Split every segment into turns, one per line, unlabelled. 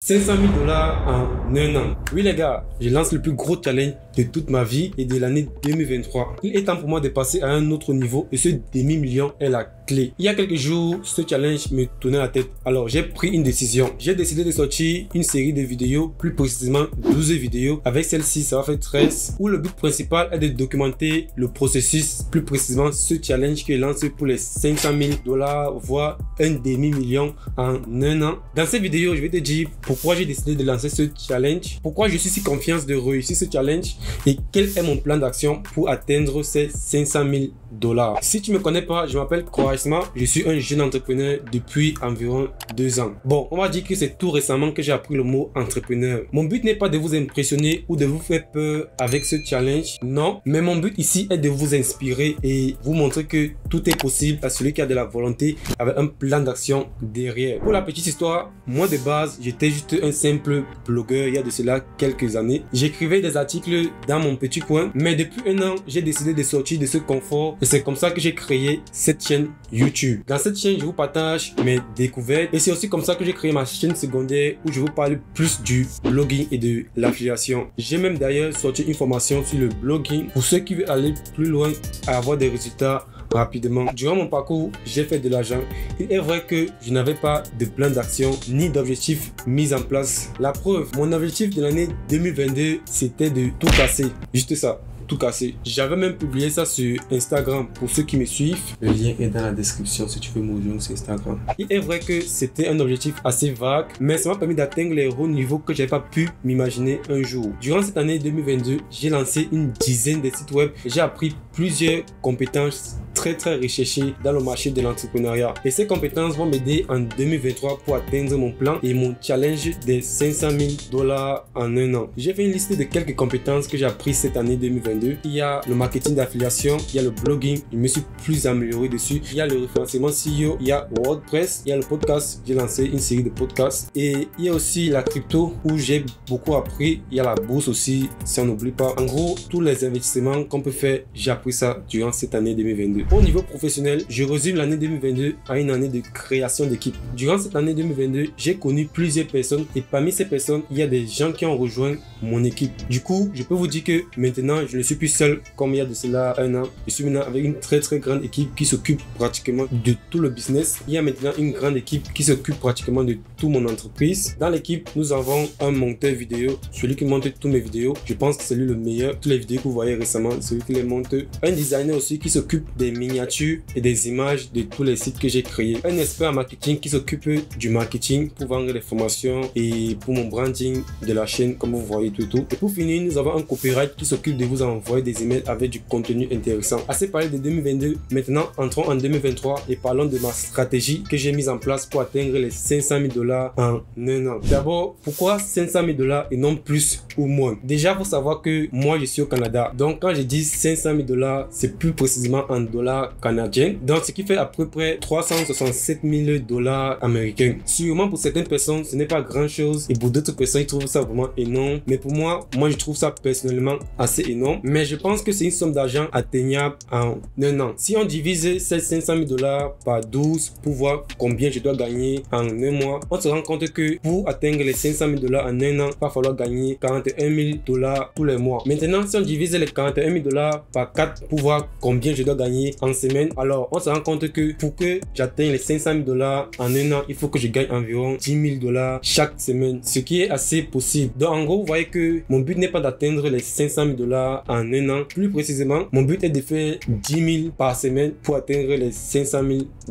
500 000 $ en un an. Oui les gars, je lance le plus gros challenge de toute ma vie et de l'année 2023. Il est temps pour moi de passer à un autre niveau et ce demi-million est la clé. Il y a quelques jours, ce challenge me tournait la tête. Alors j'ai pris une décision. J'ai décidé de sortir une série de vidéos, plus précisément 12 vidéos. Avec celle-ci, ça va faire 13, où le but principal est de documenter le processus, plus précisément ce challenge qui est lancé pour les 500 000 $, voire un demi-million en un an. Dans cette vidéo, je vais te dire pourquoi j'ai décidé de lancer ce challenge, pourquoi je suis si confiant de réussir ce challenge et quel est mon plan d'action pour atteindre ces 500 000 $. Si tu me connais pas, je m'appelle Koraisma, je suis un jeune entrepreneur depuis environ 2 ans. Bon, on va dire que c'est tout récemment que j'ai appris le mot entrepreneur. Mon but n'est pas de vous impressionner ou de vous faire peur avec ce challenge, non, mais mon but ici est de vous inspirer et vous montrer que tout est possible à celui qui a de la volonté avec un plan d'action derrière. Pour la petite histoire, moi de base, j'étais juste un simple blogueur il y a de cela quelques années. J'écrivais des articles dans mon petit coin, mais depuis un an, j'ai décidé de sortir de ce confort et c'est comme ça que j'ai créé cette chaîne YouTube. Dans cette chaîne, je vous partage mes découvertes et c'est aussi comme ça que j'ai créé ma chaîne secondaire où je vous parle plus du blogging et de l'affiliation. J'ai même d'ailleurs sorti une formation sur le blogging pour ceux qui veulent aller plus loin et avoir des résultats rapidement. Durant mon parcours, j'ai fait de l'argent. Il est vrai que je n'avais pas de plan d'action ni d'objectif mis en place. La preuve, mon objectif de l'année 2022, c'était de tout casser. Juste ça. Tout cassé. J'avais même publié ça sur Instagram pour ceux qui me suivent. Le lien est dans la description si tu veux me rejoindre sur Instagram. Il est vrai que c'était un objectif assez vague, mais ça m'a permis d'atteindre les hauts niveaux que j'avais pas pu m'imaginer un jour. Durant cette année 2022, j'ai lancé une dizaine de sites web et j'ai appris plusieurs compétences très recherchées dans le marché de l'entrepreneuriat. Et ces compétences vont m'aider en 2023 pour atteindre mon plan et mon challenge des 500 000 $ en un an. J'ai fait une liste de quelques compétences que j'ai appris cette année 2022. Il y a le marketing d'affiliation, il y a le blogging, je me suis plus amélioré dessus. Il y a le référencement SEO, il y a WordPress, il y a le podcast, j'ai lancé une série de podcasts. Et il y a aussi la crypto où j'ai beaucoup appris. Il y a la bourse aussi, si on n'oublie pas. En gros, tous les investissements qu'on peut faire, j'ai appris ça durant cette année 2022. Au niveau professionnel, je résume l'année 2022 à une année de création d'équipe. Durant cette année 2022, j'ai connu plusieurs personnes et parmi ces personnes, il y a des gens qui ont rejoint mon équipe. Du coup, je peux vous dire que maintenant, je ne suis plus seul comme il y a de cela un an. Je suis maintenant avec une très grande équipe qui s'occupe pratiquement de tout le business. Il y a maintenant une grande équipe qui s'occupe pratiquement de toute mon entreprise. Dans l'équipe, nous avons un monteur vidéo, celui qui monte toutes mes vidéos. Je pense que c'est lui le meilleur. Toutes les vidéos que vous voyez récemment, c'est lui qui les monte. Un designer aussi qui s'occupe des miniatures et des images de tous les sites que j'ai créés. Un expert en marketing qui s'occupe du marketing pour vendre les formations et pour mon branding de la chaîne comme vous voyez tout. Et pour finir, nous avons un copyright qui s'occupe de vous envoyer des emails avec du contenu intéressant. Assez parlé de 2022, maintenant entrons en 2023 et parlons de ma stratégie que j'ai mise en place pour atteindre les 500 000 $ en un an. D'abord, pourquoi 500 000 $ et non plus ou moins? Déjà, il faut savoir que moi je suis au Canada. Donc quand je dis 500 000 $, c'est plus précisément en dollars canadiens. Donc ce qui fait à peu près 367 000 $ américains. Sûrement pour certaines personnes, ce n'est pas grand chose et pour d'autres personnes, ils trouvent ça vraiment énorme. Mais pour moi je trouve ça personnellement assez énorme. Mais je pense que c'est une somme d'argent atteignable en un an. Si on divise ces 500 000 $ par 12 pour voir combien je dois gagner en un mois, on se rend compte que pour atteindre les 500 000 $ en un an, il va falloir gagner 41 000 $ tous les mois. Maintenant, si on divise les 41 000 $ par 4 pour voir combien je dois gagner en semaine, alors on se rend compte que pour que j'atteigne les 500 000 $ en un an, il faut que je gagne environ 10 000 $ chaque semaine, ce qui est assez possible. Donc en gros, vous voyez que mon but n'est pas d'atteindre les 500 000 $ en un an. Plus précisément, mon but est de faire 10 000 par semaine pour atteindre les 500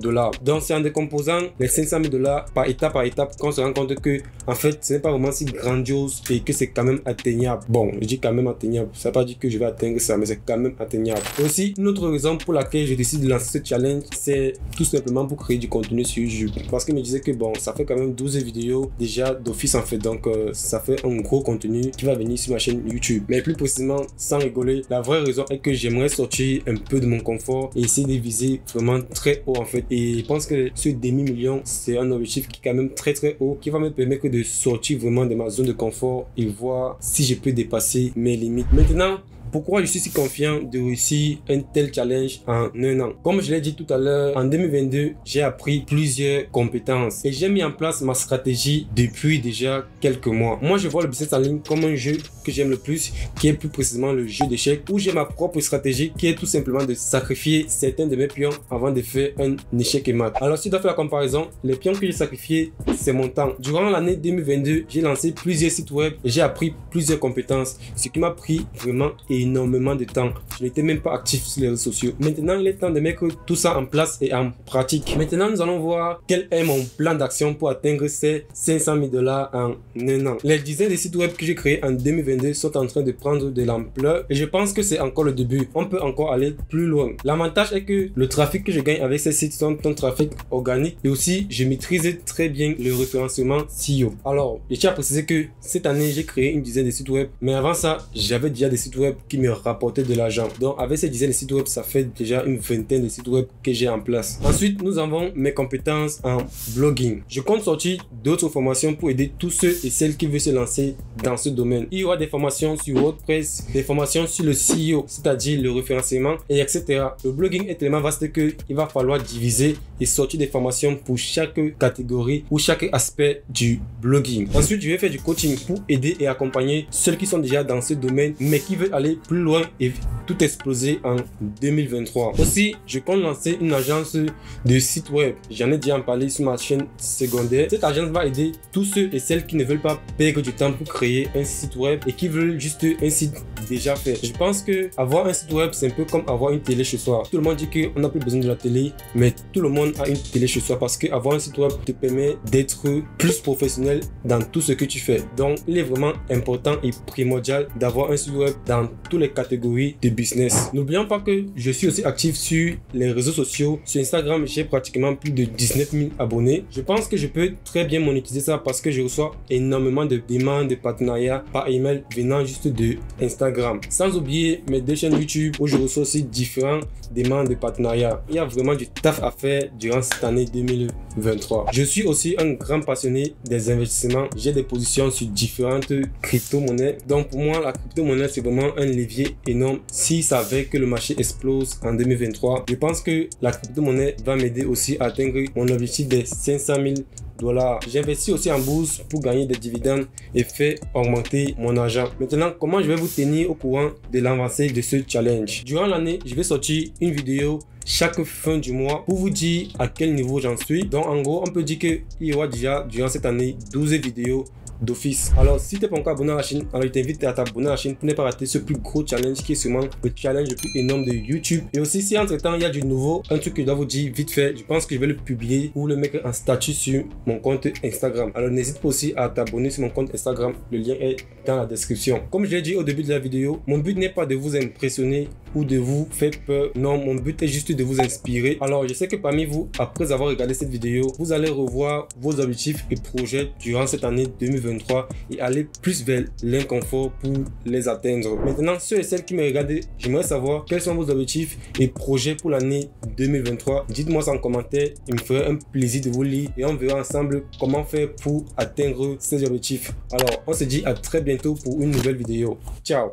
000 $. Donc c'est en décomposant les 500 000 $ par étape qu'on se rend compte que en fait ce n'est pas vraiment si grandiose et que c'est quand même atteignable. Bon, je dis quand même atteignable, ça ne veut pas dire que je vais atteindre ça, mais c'est quand même atteignable. Et aussi, une autre raison pour laquelle je décide de lancer ce challenge, c'est tout simplement pour créer du contenu sur YouTube. Parce que je me disais que bon, ça fait quand même 12 vidéos déjà d'office en fait, donc ça fait un gros contenu qui va venir sur ma chaîne YouTube. Mais plus précisément, sans rigoler, la vraie raison est que j'aimerais sortir un peu de mon confort et essayer de viser vraiment très haut en fait. Et je pense que ce demi-million, c'est un objectif qui est quand même très haut, qui va me permettre de sortir vraiment de ma zone de confort et voir si je peux dépasser mes limites. Maintenant, Pourquoi je suis si confiant de réussir un tel challenge en un an? Comme je l'ai dit tout à l'heure, en 2022, j'ai appris plusieurs compétences et j'ai mis en place ma stratégie depuis déjà quelques mois. Moi, je vois le business en ligne comme un jeu que j'aime le plus, qui est plus précisément le jeu d'échecs, où j'ai ma propre stratégie qui est tout simplement de sacrifier certains de mes pions avant de faire un échec et mat. Alors, si je dois faire la comparaison, les pions que j'ai sacrifiés, c'est mon temps. Durant l'année 2022, j'ai lancé plusieurs sites web et j'ai appris plusieurs compétences, ce qui m'a pris vraiment énormément de temps. Je n'étais même pas actif sur les réseaux sociaux. Maintenant, il est temps de mettre tout ça en place et en pratique. Maintenant, nous allons voir quel est mon plan d'action pour atteindre ces 500 000 $ en un an. Les dizaines de sites web que j'ai créés en 2022 sont en train de prendre de l'ampleur et je pense que c'est encore le début. On peut encore aller plus loin. L'avantage est que le trafic que je gagne avec ces sites sont un trafic organique et aussi je maîtrise très bien le référencement SEO. Alors, je tiens à préciser que cette année, j'ai créé une dizaine de sites web, mais avant ça, j'avais déjà des sites web qui me rapportaient de l'argent. Donc, avec ces dizaines de sites web, ça fait déjà une vingtaine de sites web que j'ai en place. Ensuite, nous avons mes compétences en blogging. Je compte sortir d'autres formations pour aider tous ceux et celles qui veulent se lancer dans ce domaine. Il y aura des formations sur WordPress, des formations sur le SEO, c'est-à-dire le référencement, et etc. Le blogging est tellement vaste qu'il va falloir diviser et sortir des formations pour chaque catégorie ou chaque aspect du blogging. Ensuite, je vais faire du coaching pour aider et accompagner ceux qui sont déjà dans ce domaine mais qui veulent aller plus loin et tout exploser en 2023. Aussi, je compte lancer une agence de site web. J'en ai déjà parlé sur ma chaîne secondaire. Cette agence va aider tous ceux et celles qui ne veulent pas perdre du temps pour créer un site web et qui veulent juste un site déjà fait. Je pense que avoir un site web, c'est un peu comme avoir une télé chez soi. Tout le monde dit qu'on n'a plus besoin de la télé, mais tout le monde a une télé chez soi parce que avoir un site web te permet d'être plus professionnel dans tout ce que tu fais. Donc, il est vraiment important et primordial d'avoir un site web dans toutes les catégories de business. N'oublions pas que je suis aussi actif sur les réseaux sociaux. Sur Instagram, j'ai pratiquement plus de 19 000 abonnés. Je pense que je peux très bien monétiser ça parce que je reçois énormément de demandes de partenariats par email venant juste de Instagram. Sans oublier mes deux chaînes YouTube où je reçois aussi différents demandes de partenariats. Il y a vraiment du taf à faire durant cette année 2023. Je suis aussi un grand passionné des investissements. J'ai des positions sur différentes crypto-monnaies. Donc pour moi, la crypto-monnaie, c'est vraiment un levier énorme. Si ça veut que le marché explose en 2023, je pense que la crypto-monnaie va m'aider aussi à atteindre mon objectif des 500 000 $. J'investis aussi en bourse pour gagner des dividendes et faire augmenter mon argent. Maintenant, comment je vais vous tenir au courant de l'avancée de ce challenge? Durant l'année, je vais sortir une vidéo chaque fin du mois pour vous dire à quel niveau j'en suis. Donc en gros, on peut dire qu'il y aura déjà durant cette année 12 vidéos d'office. Alors si tu n'es pas encore abonné à la chaîne, alors je t'invite à t'abonner à la chaîne pour ne pas rater ce plus gros challenge qui est sûrement le challenge le plus énorme de YouTube. Et aussi si entre temps il y a du nouveau, un truc que je dois vous dire vite fait, je pense que je vais le publier ou le mettre en statut sur mon compte Instagram. Alors n'hésite pas aussi à t'abonner sur mon compte Instagram, le lien est dans la description. Comme je l'ai dit au début de la vidéo, mon but n'est pas de vous impressionner ou de vous faire peur. Non, mon but est juste de vous inspirer. Alors je sais que parmi vous, après avoir regardé cette vidéo, vous allez revoir vos objectifs et projets durant cette année 2023 et aller plus vers l'inconfort pour les atteindre. Maintenant, ceux et celles qui me regardent, j'aimerais savoir quels sont vos objectifs et projets pour l'année 2023. Dites-moi ça en commentaire, il me ferait un plaisir de vous lire et on verra ensemble comment faire pour atteindre ces objectifs. Alors, on se dit à très bientôt pour une nouvelle vidéo. Ciao!